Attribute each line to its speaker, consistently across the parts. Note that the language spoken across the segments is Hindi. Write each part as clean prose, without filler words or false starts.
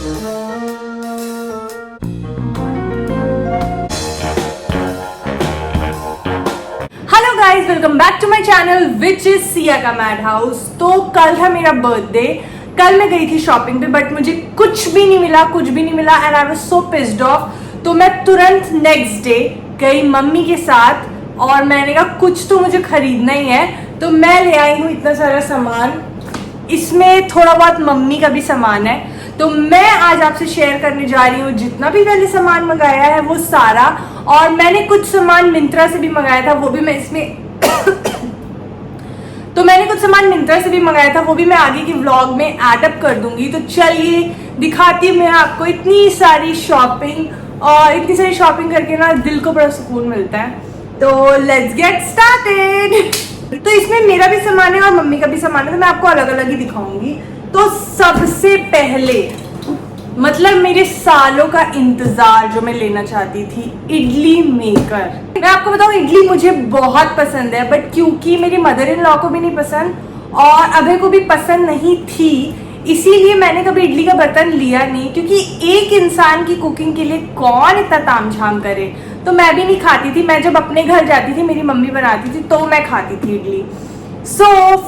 Speaker 1: Hello guys, welcome back to my channel which is Siya का मैड हाउस। तो कल था मेरा बर्थडे। कल मैं गई थी शॉपिंग पे बट मुझे कुछ भी नहीं मिला and I was so pissed off. तो मैं तुरंत नेक्स्ट डे गई मम्मी के साथ और मैंने कहा कुछ तो मुझे खरीदना ही है। तो मैं ले आई हूँ इतना सारा सामान, इसमें थोड़ा बहुत मम्मी का भी सामान है। तो मैं आज आपसे शेयर करने जा रही हूँ जितना भी मैंने सामान मंगाया है वो सारा। और मैंने कुछ सामान मिंत्रा से भी मंगाया था, वो भी मैं इसमें तो मैंने कुछ सामान मिंत्रा से भी मंगाया था, वो भी मैं आगे की व्लॉग में ऐड अप कर दूंगी। तो चलिए दिखाती हूँ मैं आपको इतनी सारी शॉपिंग। और इतनी सारी शॉपिंग करके ना दिल को बड़ा सुकून मिलता है। तो लेट्स गेट स्टार्टेड। तो इसमें मेरा भी सामान है और मम्मी का भी सामान है, तो मैं आपको अलग अलग ही दिखाऊंगी। तो सबसे पहले मतलब मेरे सालों का इंतजार जो मैं लेना चाहती थी, इडली मेकर। मैं आपको बताऊं इडली मुझे बहुत पसंद है, बट क्योंकि मेरी मदर इन लॉ को भी नहीं पसंद और अभय को भी पसंद नहीं थी, इसीलिए मैंने कभी इडली का बर्तन लिया नहीं। क्योंकि एक इंसान की कुकिंग के लिए कौन इतना तामझाम करे। तो मैं भी नहीं खाती थी। मैं जब अपने घर जाती थी मेरी मम्मी बनाती थी तो मैं खाती थी idli. So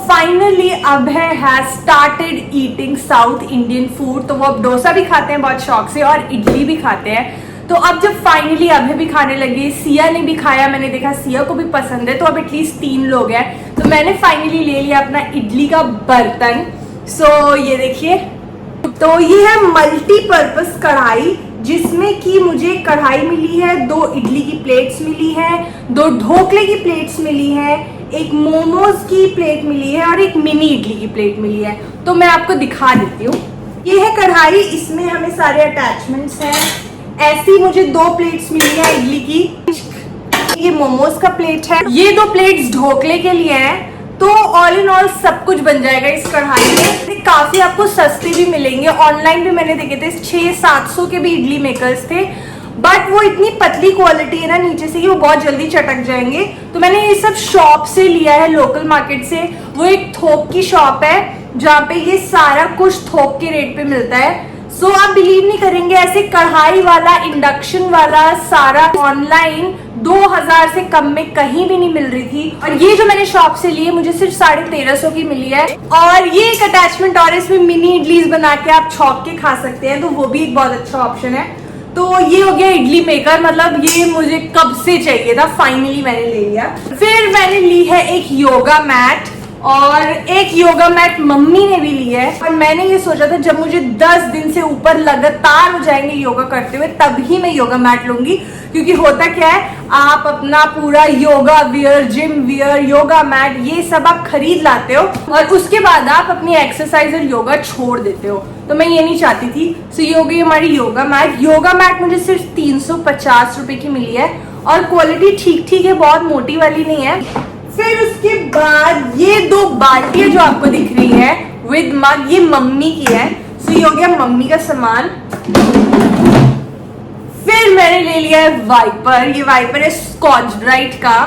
Speaker 1: finally Abhay has started eating South Indian food। तो वो अब डोसा भी खाते हैं बहुत शौक से और इडली भी खाते हैं। तो अब जब फाइनली अभय भी खाने लगे, सिया ने भी खाया, मैंने देखा सिया को भी पसंद है, तो अब एटलीस्ट 3 लोग हैं। तो मैंने फाइनली ले लिया अपना इडली का बर्तन। सो ये देखिए, तो ये है मल्टीपर्पज कढ़ाई, जिसमें कि मुझे कढ़ाई मिली है, 2 इडली की प्लेट्स मिली है, 2 ढोकले की प्लेट्स मिली है, एक मोमोज की प्लेट मिली है और एक मिनी इडली की प्लेट मिली है। तो मैं आपको दिखा देती हूँ। ये है कढ़ाई, इसमें हमें सारे अटैचमेंट्स हैं। ऐसी मुझे 2 प्लेट्स मिली है इडली की। ये मोमोज का प्लेट है, ये 2 प्लेट्स ढोकले के लिए हैं। तो ऑल इन ऑल सब कुछ बन जाएगा इस कढ़ाई में। काफी आपको सस्ते भी मिलेंगे, ऑनलाइन भी मैंने देखे थे, 600-700 के भी इडली मेकर्स थे। बट वो इतनी पतली क्वालिटी है ना नीचे से कि वो बहुत जल्दी चटक जाएंगे। तो मैंने ये सब शॉप से लिया है, लोकल मार्केट से। वो एक थोक की शॉप है जहाँ पे ये सारा कुछ थोक के रेट पे मिलता है। सो आप बिलीव नहीं करेंगे, ऐसे कढ़ाई वाला, इंडक्शन वाला सारा ऑनलाइन 2000 से कम में कहीं भी नहीं मिल रही थी। और ये जो मैंने शॉप से ली है मुझे सिर्फ 1350 की मिली है। और ये एक अटैचमेंट और, इसमें मिनी इडलीज बना के आप छौंक के खा सकते हैं, तो वो भी एक बहुत अच्छा ऑप्शन है। तो ये हो गया इडली मेकर, मतलब ये मुझे कब से चाहिए था, फाइनली मैंने ले लिया। फिर मैंने ली है एक योगा मैट, और एक योगा मैट मम्मी ने भी ली है। और मैंने ये सोचा था जब मुझे 10 दिन से ऊपर लगातार हो जाएंगे योगा करते हुए तभी मैं योगा मैट लूंगी। क्योंकि होता क्या है, आप अपना पूरा yoga wear, gym wear, yoga mat ये सब आप खरीद लाते हो और उसके बाद आप अपनी एक्सरसाइज और योगा छोड़ देते हो। तो मैं ये नहीं चाहती थी। सो ये हो गई हमारी योगा मैट। योगा मैट मुझे सिर्फ 350 रुपए की मिली है और क्वालिटी ठीक ठीक है, बहुत मोटी वाली नहीं है। फिर उसके बाद ये 2 बाल्टियां जो आपको दिख रही है विद मग, ये मम्मी की है। सो ये हो गया मम्मी का सामान। फिर मैंने ले लिया है वाइपर। ये वाइपर है स्कॉच ब्राइट का,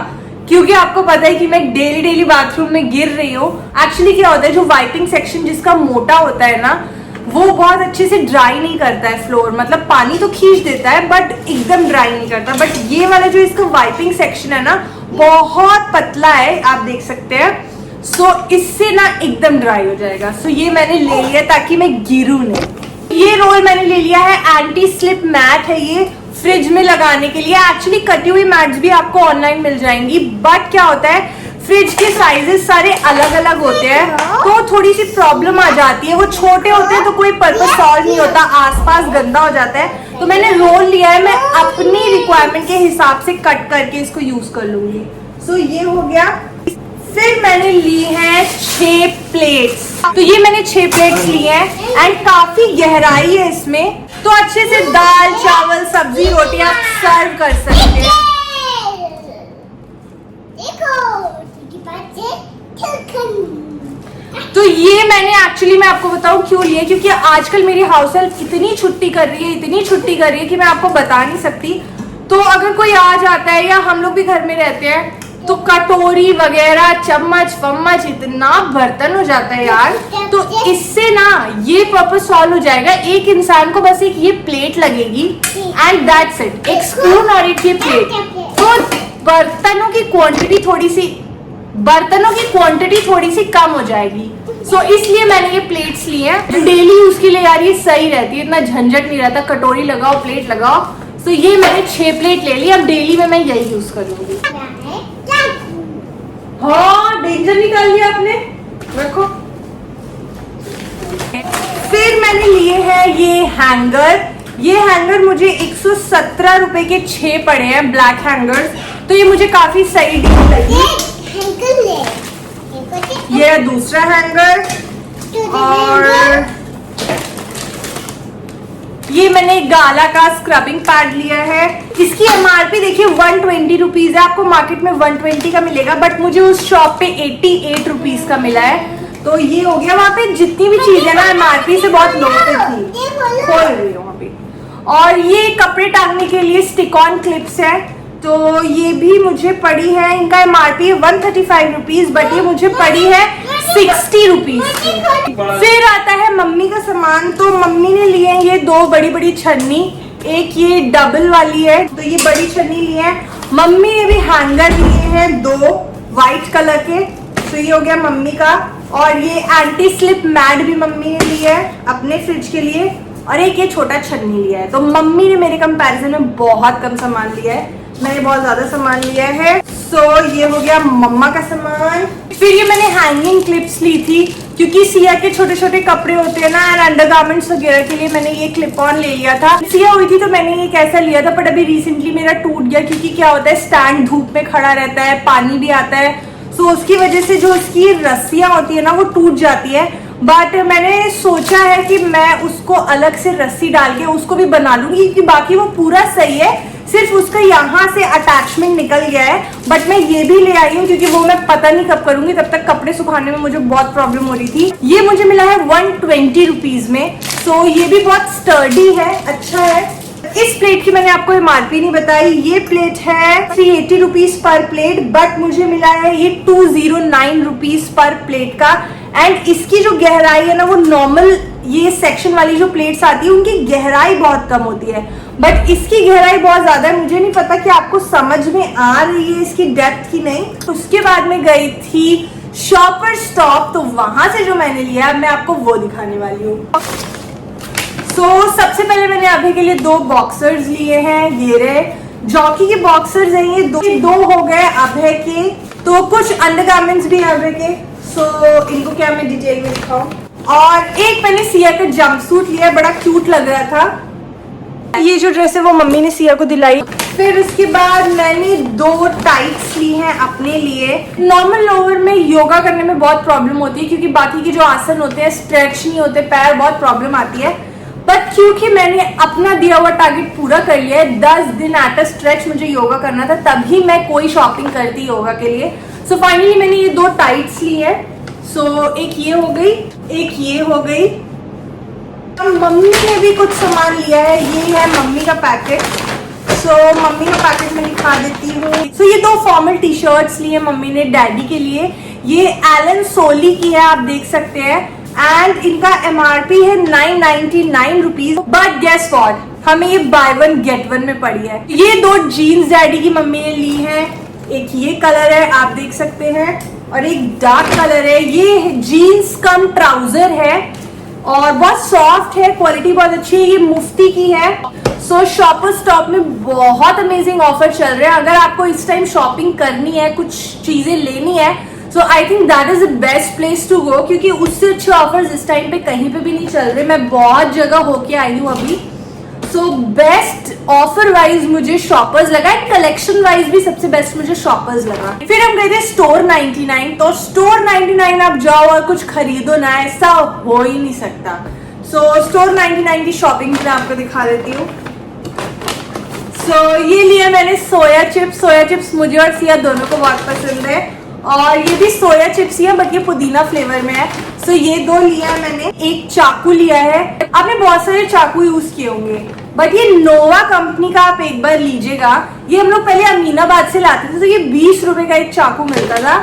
Speaker 1: क्योंकि आपको पता है कि मैं डेली बाथरूम में गिर रही हूँ। एक्चुअली क्या होता है, जो वाइपिंग सेक्शन जिसका मोटा होता है ना, वो बहुत अच्छे से ड्राई नहीं करता है फ्लोर। मतलब पानी तो खींच देता है बट एकदम ड्राई नहीं करता। बट ये वाला जो इसका वाइपिंग सेक्शन है ना, बहुत पतला है, आप देख सकते हैं। सो इससे ना एकदम ड्राई हो जाएगा। सो ये मैंने ले लिया ताकि मैं गिरूं नहीं। ये रोल मैंने ले लिया है, एंटी स्लिप मैट है ये, फ्रिज में लगाने के लिए। एक्चुअली कटी हुई मैट्स भी आपको ऑनलाइन मिल जाएंगी, बट क्या होता है फ्रिज के साइजेस सारे अलग अलग होते हैं, तो थोड़ी सी प्रॉब्लम आ जाती है। वो छोटे होते हैं तो कोई पर्पस सॉल्व नहीं होता, आसपास गंदा हो जाता है। तो मैंने रोल लिया है, मैं अपनी रिक्वायरमेंट के हिसाब से कट करके इसको यूज कर लूंगी। सो ये हो गया। फिर मैंने ली है 6 प्लेट्स। तो ये मैंने 6 प्लेट्स ली हैं एंड काफी गहराई है इसमें, तो अच्छे से दाल, चावल, सब्जी, रोटी आप सर्व कर सकते हैं। तो ये मैंने एक्चुअली, मैं आपको बताऊं क्यों लिए, क्योंकि आजकल मेरी हाउस हेल्प इतनी छुट्टी कर रही है कि मैं आपको बता नहीं सकती। तो अगर कोई आ जाता है या हम लोग भी घर में रहते हैं तो कटोरी वगैरह चम्मच वम्मच इतना बर्तन हो जाता है यार। तो इससे ना ये पर्पस सॉल्व हो जाएगा। एक इंसान को बस एक ये प्लेट लगेगी एंड दैट्स इट, एक स्पून और एक ये प्लेट। तो बर्तनों की क्वांटिटी थोड़ी सी कम हो जाएगी। सो इसलिए मैंने ये प्लेट्स ली हैं। डेली यूज के लिए यार ये सही रहती है, इतना झंझट नहीं रहता, कटोरी लगाओ प्लेट लगाओ। तो ये मैंने 6 प्लेट ले ली। अब डेली में मैं यही यूज करूंगी। हाँ डेंजर निकाल लिया आपने, रखो। फिर मैंने लिए हैं ये हैंगर। ये हैंगर मुझे 117 रुपए के 6 पड़े हैं, ब्लैक हैंगर्स। तो ये मुझे काफी सही डील लगी। ये दूसरा हैंगर और ये मैंने गाला का स्क्रबिंग पैड लिया है। इसकी एमआरपी देखिए 120 रुपीज है। आपको मार्केट में 120 का मिलेगा, बट मुझे उस शॉप पे 88 रुपीज का मिला है। तो ये हो गया। वहाँ पे जितनी भी चीजें ना एमआरपी से बहुत लो पे थी, खोल रही हूँ अभी। और ये कपड़े टांगने के लिए स्टिक ऑन क्लिप्स है। तो ये भी मुझे पड़ी है, इनका एमआरपी है 135 रुपीज, बट ये मुझे पड़ी है 60 रुपीज। फिर आता है मम्मी का सामान। तो मम्मी ने लिए हैं ये 2 बड़ी बड़ी छन्नी, एक ये डबल वाली है। तो ये बड़ी छन्नी ली है। मम्मी ने भी हैंगर लिए हैं 2 व्हाइट कलर के। तो ये हो गया मम्मी का। और ये एंटी स्लिप मैट भी मम्मी ने लिया है अपने फ्रिज के लिए। और एक ये छोटा छन्नी लिया है। तो मम्मी ने मेरे कंपैरिजन में बहुत कम सामान लिया है, मैंने बहुत ज्यादा सामान लिया है। सो ये हो गया मम्मा का सामान। फिर ये मैंने हैंगिंग क्लिप्स ली थी, क्योंकि सिया के छोटे छोटे कपड़े होते हैं ना, एंड अंडरगारमेंट्स वगैरह के लिए मैंने ये क्लिप ऑन ले लिया था। सिया हुई थी तो मैंने ये कैसा लिया था, बट अभी रिसेंटली मेरा टूट गया। क्योंकि क्या होता है, स्टैंड धूप में खड़ा रहता है, पानी भी आता है, सो उसकी वजह से जो उसकी रस्सियां होती है ना वो टूट जाती है। बट मैंने सोचा है कि मैं उसको अलग से रस्सी डाल के उसको भी बना लूंगी, क्योंकि बाकी वो पूरा सही है, सिर्फ उसका यहाँ से अटैचमेंट निकल गया है। बट मैं ये भी ले आई हूँ, क्योंकि वो मैं पता नहीं कब करूंगी, तब तक कपड़े सुखाने में मुझे बहुत प्रॉब्लम हो रही थी। ये मुझे मिला है 120 रुपीज में। सो ये भी बहुत स्टर्डी है, अच्छा है। इस प्लेट की मैंने आपको एमआरपी नहीं बताई। ये प्लेट है 380 रुपीज पर प्लेट, बट मुझे मिला है ये 209 रुपीज पर प्लेट का। एंड इसकी जो गहराई है ना, वो नॉर्मल ये सेक्शन वाली जो प्लेट्स आती है उनकी गहराई बहुत कम होती है, बट इसकी गहराई बहुत ज्यादा है। मुझे नहीं पता कि आपको समझ में आ रही है इसकी डेप्थ की नहीं। उसके बाद में गई थी शॉपर स्टॉप। तो वहां से जो मैंने लिया मैं आपको वो दिखाने वाली हूँ। सबसे पहले मैंने अभी के लिए 2 बॉक्सर्स लिए हैं। ये रहे जॉकी के बॉक्सर्स हैं। ये 2 हो गए अभय के। तो कुछ अंडरगारमेंट्स भी हैं अभय के। इनको क्या मैं डिटेल में दिखाऊं। और एक मैंने सिया का जंपसूट लिया, बड़ा क्यूट लग रहा था। ये जो ड्रेस है वो मम्मी ने सिया को दिलाई। फिर उसके बाद मैंने 2 टाइट्स ली हैं अपने लिए। नॉर्मल लोअर में योगा करने में बहुत प्रॉब्लम होती है, क्योंकि बाकी के जो आसन होते हैं स्ट्रेच नहीं होते, पैर बहुत प्रॉब्लम आती है। बट क्योंकि मैंने अपना दिया हुआ टारगेट पूरा कर लिया है, 10 दिन एट अ स्ट्रेच मुझे योगा करना था, तभी मैं कोई शॉपिंग करती योगा के लिए। सो फाइनली मैंने ये 2 टाइट्स ली है। एक ये हो गई, एक ये हो गई। मम्मी ने भी कुछ सामान लिया है। ये है मम्मी का पैकेट। मम्मी का पैकेट में दिखा देती हूँ। ये 2 फॉर्मल टी शर्ट्स लिए मम्मी ने डैडी के लिए। ये एलन सोली की है, आप देख सकते हैं। एंड इनका एमआरपी है 999 रुपीज, बट गेस व्हाट, हमें ये बाय 1 गेट 1 में पड़ी है। ये 2 जीन्स डैडी की मम्मी ने ली हैं। एक ये कलर है, आप देख सकते हैं, और एक डार्क कलर है। ये जीन्स कम ट्राउजर है और बहुत सॉफ्ट है, क्वालिटी बहुत अच्छी है। ये मुफ्ती की है। शॉपर स्टॉप में बहुत अमेजिंग ऑफर चल रहे हैं। अगर आपको इस टाइम शॉपिंग करनी है, कुछ चीजें लेनी है, so I think that is the best place to go, क्योंकि उससे अच्छे ऑफर्स इस टाइम पे कहीं पे भी नहीं चल रहे। मैं बहुत जगह होके आई हूँ अभी। बेस्ट ऑफर वाइज मुझे शॉपर्स लगा, एंड कलेक्शन वाइज भी सबसे बेस्ट मुझे शॉपर्स लगा। फिर हम गए थे स्टोर 99। तो स्टोर 99 आप जाओ और कुछ खरीदो ना, ऐसा हो ही नहीं सकता। स्टोर 99 की शॉपिंग मैं आपको दिखा देती हूँ। ये लिया मैंने सोया चिप्स। सोया चिप्स मुझे और सिया दोनों को बहुत पसंद है, और ये भी सोया चिप्स ही है, बट ये पुदीना फ्लेवर में है। ये 2 लिया है मैंने। एक चाकू लिया है। आपने बहुत सारे चाकू यूज किए होंगे। बट ये नोवा कंपनी का आप एक बार लीजिएगा। ये हम लोग पहले अमीनाबाद से लाते थे, तो ये 20 रुपए का एक चाकू मिलता था।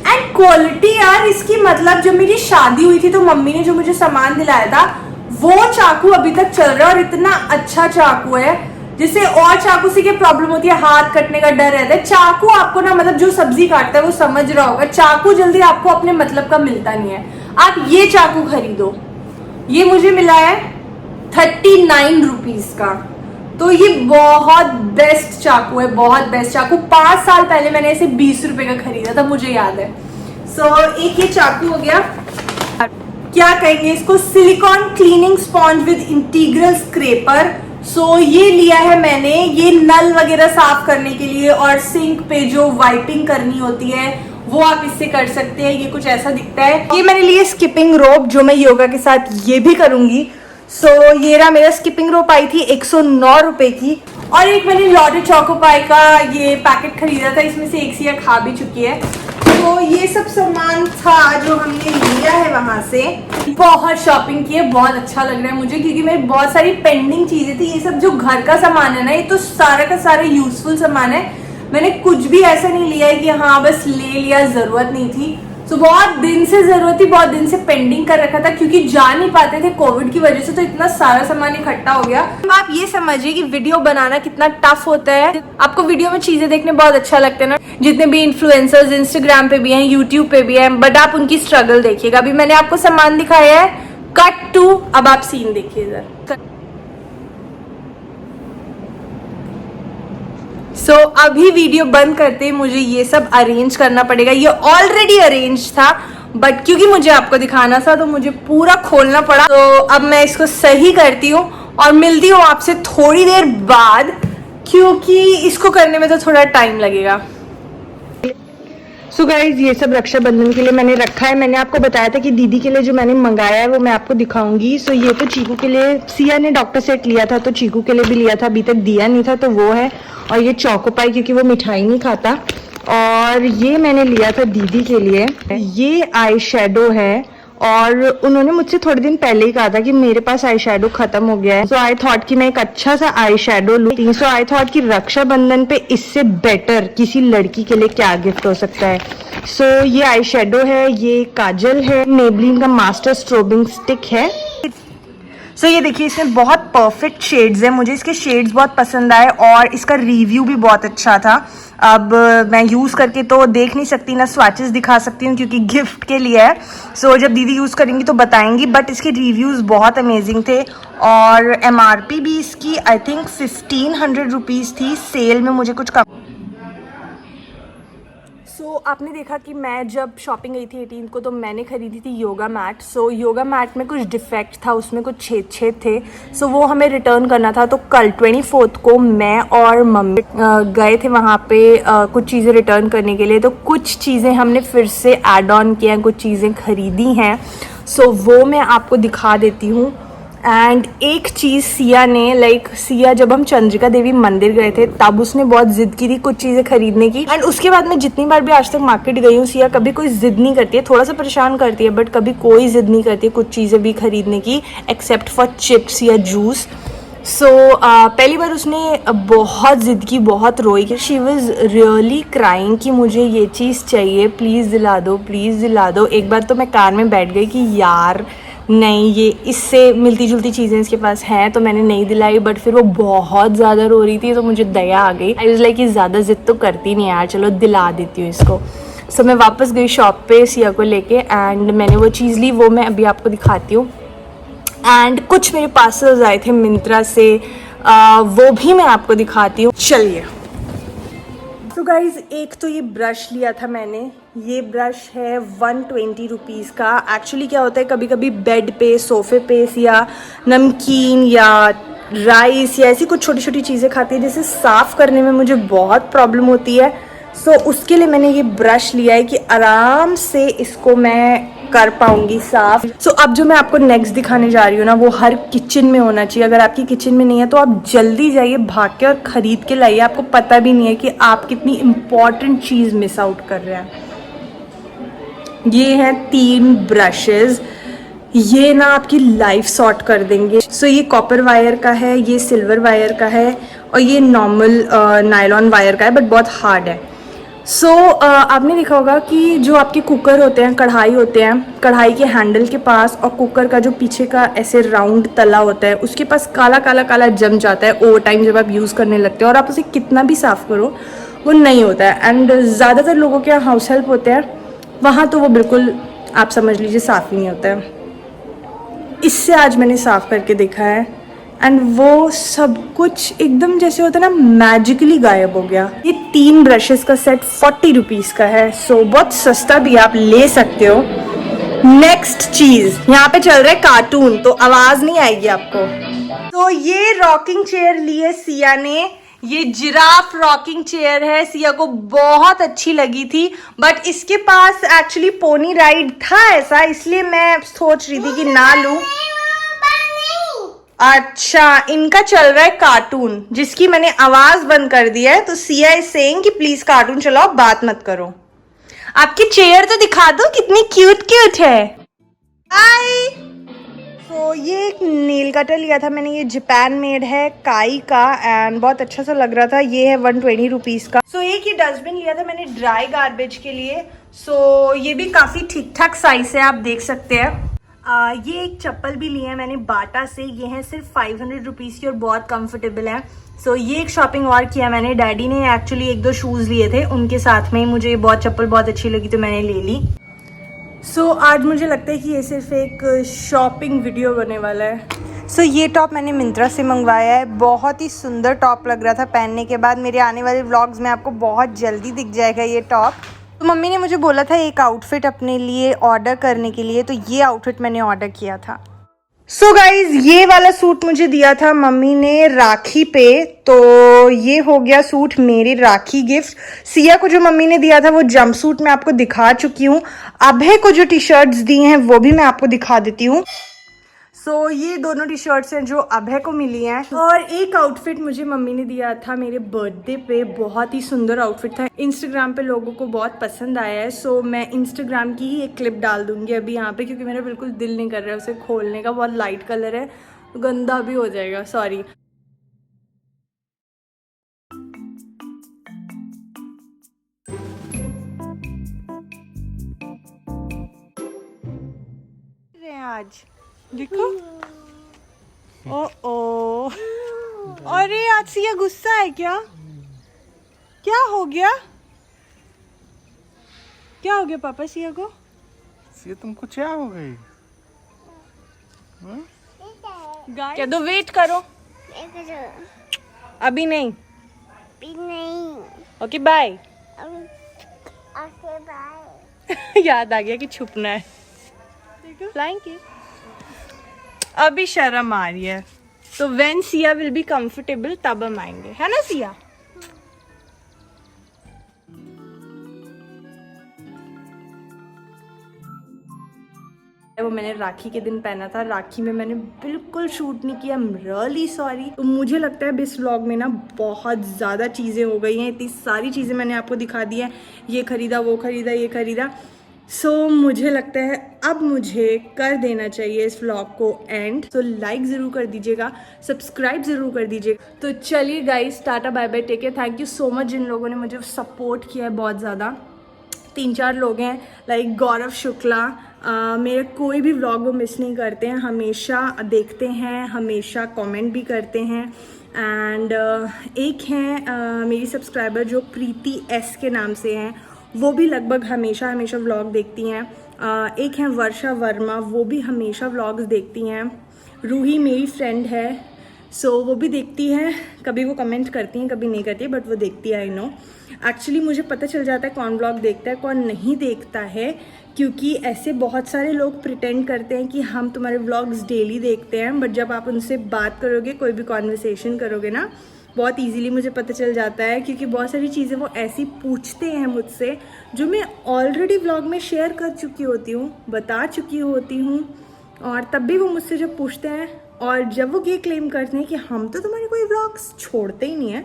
Speaker 1: एंड क्वालिटी यार इसकी, मतलब जब मेरी शादी हुई थी तो मम्मी ने जो मुझे सामान दिलाया था वो चाकू अभी तक चल रहा है, और इतना अच्छा चाकू है। जिससे और चाकू से क्या प्रॉब्लम होती है, हाथ कटने का डर रहता है। चाकू आपको ना, मतलब जो सब्जी काटता है वो समझ रहा होगा, चाकू जल्दी आपको अपने मतलब का मिलता नहीं है। आप ये चाकू खरीदो, ये मुझे मिला है 39 रुपीज का। तो ये बहुत बेस्ट चाकू है, बहुत बेस्ट चाकू। 5 साल पहले मैंने इसे 20 रुपए का खरीदा था, मुझे याद है। एक ये चाकू हो गया। क्या कहेंगे इसको, silicon cleaning sponge with integral scraper. ये लिया है मैंने, ये नल वगैरह साफ करने के लिए, और सिंक पे जो वाइपिंग करनी होती है वो आप इससे कर सकते हैं। ये कुछ ऐसा दिखता है। ये मैंने लिए स्किपिंग रोप, जो मैं योगा के साथ ये भी करूंगी। ये रहा मेरा स्किपिंग रोप, आई थी 109 रुपए की। और एक मैंने लॉटे चोकोपाई का ये पैकेट खरीदा था, इसमें से एक सिया खा भी चुकी है। तो ये सब सामान था जो हमने लिया है वहां से। बहुत शॉपिंग की है, बहुत अच्छा लग रहा है मुझे, क्योंकि मेरी बहुत सारी पेंडिंग चीजें थी। ये सब जो घर का सामान है ना, ये तो सारा का सारा यूजफुल सामान है। मैंने कुछ भी ऐसा नहीं लिया है कि हाँ बस ले लिया, जरूरत नहीं थी। बहुत दिन से जरूरत थी, बहुत दिन से पेंडिंग कर रखा था, क्योंकि जा नहीं पाते थे कोविड की वजह से, तो इतना सारा सामान इकट्ठा हो गया। तो आप ये समझिए कि वीडियो बनाना कितना टफ होता है। आपको वीडियो में चीजें देखने बहुत अच्छा लगता है ना, जितने भी इन्फ्लुएंसर्स इंस्टाग्राम पे भी हैं, यूट्यूब पे भी हैं, बट आप उनकी स्ट्रगल देखिएगा। अभी मैंने आपको सामान दिखाया है, कट टू, अब आप सीन देखिए इधर। अभी वीडियो बंद करते ही मुझे ये सब अरेंज करना पड़ेगा। ये ऑलरेडी अरेंज था, बट क्योंकि मुझे आपको दिखाना था तो मुझे पूरा खोलना पड़ा। तो अब मैं इसको सही करती हूँ और मिलती हूँ आपसे थोड़ी देर बाद, क्योंकि इसको करने में तो थोड़ा टाइम लगेगा। गाइज, ये सब रक्षाबंधन के लिए मैंने रखा है। मैंने आपको बताया था कि दीदी के लिए जो मैंने मंगाया है वो मैं आपको दिखाऊंगी। ये तो चीकू के लिए, सिया ने डॉक्टर सेट लिया था तो चीकू के लिए भी लिया था, अभी तक दिया नहीं था, तो वो है। और ये चोकोपाई, क्योंकि वो मिठाई नहीं खाता। और ये मैंने लिया था दीदी के लिए, ये आई शेडो है। और उन्होंने मुझसे थोड़े दिन पहले ही कहा था कि मेरे पास आई शेडो खत्म हो गया है। आई थॉट कि मैं एक अच्छा सा आई शेडो लूँ। आई थॉट कि रक्षाबंधन पे इससे बेटर किसी लड़की के लिए क्या गिफ्ट हो सकता है। ये आई शेडो है, ये काजल है, मेबलिन का मास्टर स्ट्रोबिंग स्टिक है। ये देखिए, इसमें बहुत परफेक्ट शेड्स हैं, मुझे इसके शेड्स बहुत पसंद आए, और इसका रिव्यू भी बहुत अच्छा था। अब मैं यूज़ करके तो देख नहीं सकती ना, स्वैचेस दिखा सकती हूँ क्योंकि गिफ्ट के लिए है। जब दीदी यूज़ करेंगी तो बताएंगी, बट इसके रिव्यूज़ बहुत अमेजिंग थे। और MRP भी इसकी आई थिंक 1500 रुपीज़ थी, सेल में मुझे कुछ कम। आपने देखा कि मैं जब शॉपिंग गई थी 18 को, तो मैंने खरीदी थी योगा मैट। योगा मैट में कुछ डिफेक्ट था, उसमें कुछ छेद थे। वो हमें रिटर्न करना था। तो कल 24 को मैं और मम्मी गए थे वहाँ पे कुछ चीज़ें रिटर्न करने के लिए। तो कुछ चीज़ें हमने फिर से ऐड ऑन किया हैं, कुछ चीज़ें खरीदी हैं। वो मैं आपको दिखा देती हूँ। एंड एक चीज़ सिया ने, सिया जब हम चंद्रिका देवी मंदिर गए थे तब उसने बहुत जिद की थी कुछ चीज़ें खरीदने की। एंड उसके बाद मैं जितनी बार भी आज तक मार्केट गई हूँ, सिया कभी कोई जिद नहीं करती है, थोड़ा सा परेशान करती है, बट कभी कोई जिद नहीं करती है कुछ चीज़ें भी खरीदने की, एक्सेप्ट फॉर चिप्स या जूस। पहली बार उसने बहुत जिद की, बहुत रोई कि शी वॉज रियली क्राइंग कि मुझे ये चीज़ चाहिए, प्लीज़ दिला दो, प्लीज़ दिला दो। एक बार तो मैं कार में बैठ गई कि यार नहीं, ये इससे मिलती जुलती चीज़ें इसके पास हैं, तो मैंने नहीं दिलाई। बट फिर वो बहुत ज़्यादा रो रही थी तो मुझे दया आ गई। आई वाज लाइक कि ज़्यादा जिद तो करती नहीं यार, चलो दिला देती हूँ इसको। मैं वापस गई शॉप पे सिया को लेके, एंड मैंने वो चीज़ ली, वो मैं अभी आपको दिखाती हूँ। एंड कुछ मेरे पार्सल्स आए थे मिंत्रा से, वो भी मैं आपको दिखाती हूँ, चलिए। गाइज, एक तो ये ब्रश लिया था मैंने, ये ब्रश है 120 रुपीज़ का। एक्चुअली क्या होता है, कभी कभी बेड पे, सोफे पे या नमकीन या राइस या ऐसी कुछ छोटी छोटी चीज़ें खाती है, जिसे साफ़ करने में मुझे बहुत प्रॉब्लम होती है। उसके लिए मैंने ये ब्रश लिया है कि आराम से इसको मैं कर पाऊंगी साफ। अब जो मैं आपको नेक्स्ट दिखाने जा रही हूँ ना, वो हर किचन में होना चाहिए। अगर आपकी किचन में नहीं है तो आप जल्दी जाइए, भाग के और ख़रीद के लाइए। आपको पता भी नहीं है कि आप कितनी इम्पॉर्टेंट चीज़ मिस आउट कर रहे हैं। ये हैं 3 ब्रशेज़। ये ना आपकी लाइफ सॉर्ट कर देंगे। सो ये कॉपर वायर का है, ये सिल्वर वायर का है और ये नॉर्मल नायलॉन वायर का है, बट बहुत हार्ड है। सो आपने देखा होगा कि जो आपके कुकर होते हैं, कढ़ाई होते हैं, कढ़ाई के हैंडल के पास और कुकर का जो पीछे का ऐसे राउंड तला होता है, उसके पास काला काला काला जम जाता है ओवर टाइम जब आप यूज़ करने लगते हो, और आप उसे कितना भी साफ़ करो वो नहीं होता है। एंड ज़्यादातर लोगों के यहाँ हाउस हेल्प होते हैं, वहाँ तो वो बिल्कुल आप समझ लीजिए साफ़ ही नहीं होता है। इससे आज मैंने साफ़ करके देखा है एंड वो सब कुछ एकदम जैसे होता है ना, मैजिकली गायब हो गया। ये 3 ब्रशेस का सेट 40 रुपीज़ का है, सो बहुत सस्ता भी, आप ले सकते हो। नेक्स्ट चीज़, यहाँ पे चल रहा है कार्टून, तो आवाज़ नहीं आएगी आपको। तो ये रॉकिंग चेयर ली है सिया ने, ये जिराफ रॉकिंग चेयर है, सिया को बहुत अच्छी लगी थी, बट इसके पास एक्चुअली पोनी राइड था ऐसा, इसलिए मैं सोच रही थी कि ना लूं। अच्छा, इनका चल रहा है कार्टून जिसकी मैंने आवाज बंद कर दी है, तो सिया इज सेइंग कि प्लीज कार्टून चलाओ, बात मत करो। आपकी चेयर तो दिखा दो कितनी क्यूट क्यूट है। हाय। तो ये एक नेल कटर लिया था मैंने, ये जापान मेड है, काई का, एंड बहुत अच्छा सा लग रहा था। ये है 120 रुपीज़ का। सो एक ये डस्टबिन लिया था मैंने ड्राई गार्बेज के लिए। सो ये भी काफ़ी ठीक ठाक साइज है, आप देख सकते हैं। ये एक चप्पल भी ली है मैंने बाटा से, ये है सिर्फ 500 रुपीज़ की और बहुत कंफर्टेबल है। सो ये एक शॉपिंग और किया मैंने, डैडी ने एक्चुअली 1-2 शूज़ लिए थे, उनके साथ में मुझे बहुत चप्पल बहुत अच्छी लगी तो मैंने ले ली। सो आज मुझे लगता है कि ये सिर्फ एक शॉपिंग वीडियो बनने वाला है। सो ये टॉप मैंने मिंत्रा से मंगवाया है, बहुत ही सुंदर टॉप लग रहा था पहनने के बाद। मेरे आने वाले व्लॉग्स में आपको बहुत जल्दी दिख जाएगा ये टॉप। तो मम्मी ने मुझे बोला था एक आउटफिट अपने लिए ऑर्डर करने के लिए, तो ये आउटफिट मैंने ऑर्डर किया था। सो गाइज, ये वाला सूट मुझे दिया था मम्मी ने राखी पे, तो ये हो गया सूट मेरी राखी गिफ्ट। सिया को जो मम्मी ने दिया था वो जंप सूट मैं आपको दिखा चुकी हूँ। अभय को जो टी शर्ट्स दी हैं वो भी मैं आपको दिखा देती हूँ। सो ये दोनों टी शर्ट्स हैं जो अभय को मिली हैं, और एक आउटफिट मुझे मम्मी ने दिया था मेरे बर्थडे पे, बहुत ही सुंदर आउटफिट था, इंस्टाग्राम पे लोगों को बहुत पसंद आया है। सो मैं इंस्टाग्राम की ही एक क्लिप डाल दूंगी अभी यहाँ पे, क्योंकि मेरा बिल्कुल दिल नहीं कर रहा है उसे खोलने का, बहुत लाइट कलर है, गंदा भी हो जाएगा, सॉरी। आज देखो, ओ अरे आज सिया गुस्सा है क्या? क्या हो गया? क्या हो गया पापा सिया को?
Speaker 2: सिया तुमको क्या हो गई?
Speaker 1: क्या दो, वेट करो, अभी नहीं, ओके बाय। याद आ गया कि छुपना है, फ्लाइंग किस। अभी शर्म आ रही है, तो when Siya will be comfortable तब हम आएंगे, है ना सिया? वो मैंने राखी के दिन पहना था, राखी में मैंने बिल्कुल शूट नहीं किया, आई एम रियली सॉरी। तो मुझे लगता है इस व्लॉग में ना बहुत ज़्यादा चीज़ें हो गई हैं, इतनी सारी चीज़ें मैंने आपको दिखा दी है, ये खरीदा वो खरीदा ये खरीदा। सो मुझे लगता है अब मुझे कर देना चाहिए इस व्लॉग को एंड। तो लाइक ज़रूर कर दीजिएगा, सब्सक्राइब ज़रूर कर दीजिएगा। तो चलिए guys, tata bye bye, take care, thank you so much जिन लोगों ने मुझे सपोर्ट किया है बहुत ज़्यादा। 3-4 लोग हैं लाइक गौरव शुक्ला, मेरे कोई भी व्लॉग वो मिस नहीं करते हैं, हमेशा देखते हैं, हमेशा कमेंट भी करते हैं। एंड एक हैं मेरी सब्सक्राइबर जो प्रीति एस के नाम से हैं, वो भी लगभग हमेशा व्लॉग देखती हैं। एक हैं वर्षा वर्मा, वो भी हमेशा व्लॉग्स देखती हैं। रूही मेरी फ्रेंड है, सो वो भी देखती है, कभी वो कमेंट करती हैं कभी नहीं करती है, बट वो देखती है, आई नो। एक्चुअली मुझे पता चल जाता है कौन व्लॉग देखता है कौन नहीं देखता है, क्योंकि ऐसे बहुत सारे लोग प्रिटेंड करते हैं कि हम तुम्हारे व्लॉग्स डेली देखते हैं, बट जब आप उनसे बात करोगे, कोई भी कॉन्वर्सेशन करोगे ना, बहुत इजीली मुझे पता चल जाता है, क्योंकि बहुत सारी चीज़ें वो ऐसी पूछते हैं मुझसे जो मैं ऑलरेडी व्लॉग में शेयर कर चुकी होती हूँ, बता चुकी होती हूँ, और तब भी वो मुझसे जब पूछते हैं और जब वो ये क्लेम करते हैं कि हम तो तुम्हारे कोई व्लॉग्स छोड़ते ही नहीं हैं,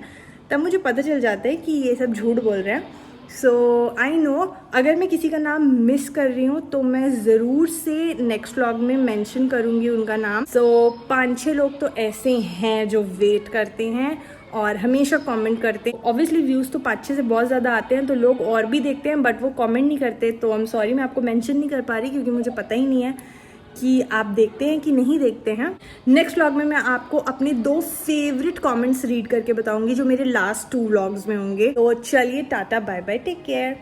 Speaker 1: तब मुझे पता चल जाता है कि ये सब झूठ बोल रहे हैं। सो आई नो अगर मैं किसी का नाम मिस कर रही हूँ तो मैं ज़रूर से नेक्स्ट व्लॉग में मेंशन करूँगी उनका नाम। सो 5-6 लोग तो ऐसे हैं जो वेट करते हैं और हमेशा कमेंट करते हैं। ऑब्वियसली व्यूज़ तो 5-6 से बहुत ज़्यादा आते हैं तो लोग और भी देखते हैं बट वो कमेंट नहीं करते। तो आई एम सॉरी, मैं आपको मेंशन नहीं कर पा रही क्योंकि मुझे पता ही नहीं है कि आप देखते हैं कि नहीं देखते हैं। नेक्स्ट व्लॉग में मैं आपको अपने 2 फेवरेट कमेंट्स रीड करके बताऊंगी जो मेरे लास्ट 2 व्लॉग्स में होंगे। तो चलिए टाटा बाय बाय, टेक केयर।